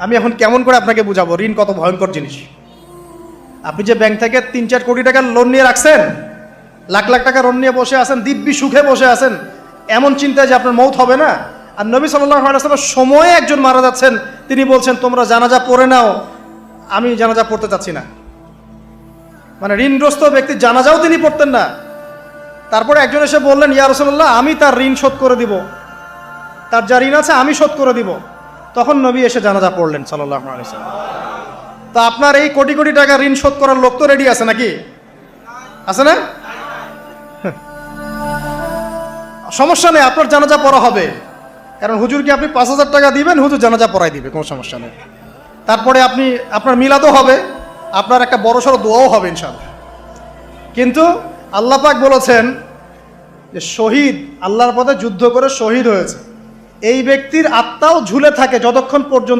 আমি এখন কেমন করে আপনাকে বুঝাবো ঋণ কত ভয়ঙ্কর জিনিস। আপনি যে ব্যাংক থেকে 3-4 কোটি টাকার লোন নিয়ে রাখছেন, লাখ লাখ টাকা লোন নিয়ে বসে আছেন, দিব্যি সুখে বসে আছেন, এমন চিন্তায় যে আপনার মৌত হবে না। আর নবী সাল্লাল্লাহু আলাইহি ওয়াসাল্লাম সময়ে একজন মারা যাচ্ছেন, তিনি বলছেন তোমরা জানাজা পড়ে নাও, আমি জানাজা পড়তে চাচ্ছি না। মানে ঋণগ্রস্ত ব্যক্তি জানাজাও তিনি পড়তেন না। তারপরে একজন এসে বললেন, ইয়া রাসূলুল্লাহ, আমি তার ঋণ শোধ করে দিব, তার যা ঋণ আছে আমি শোধ করে দিব। তখন নবী এসে জানাজা পড়লেন সাল্লাল্লাহু আলাইহি ওয়াসাল্লাম। তো আপনার এই কোটি কোটি টাকা ঋণ শোধ করার লোক তো রেডি আছে নাকি? আছে না? সমস্যা নেই, আপনার জানাজা পড়া হবে। কারণ হুজুরকে আপনি 5,000 টাকা দিবেন, হুজুর জানাজা পড়াই দিবে, কোনো সমস্যা নেই। তারপরে আপনার মিলাদও হবে, আপনার একটা বড়সড় দোয়াও হবে ইনশাআল্লাহ। কিন্তু আল্লাহ পাক বলেছেন যে শহীদ, আল্লাহর পথে যুদ্ধ করে শহীদ হয়েছে, এই ব্যক্তির আত্মাও ঝুলে থাকে যতক্ষণ পর্যন্ত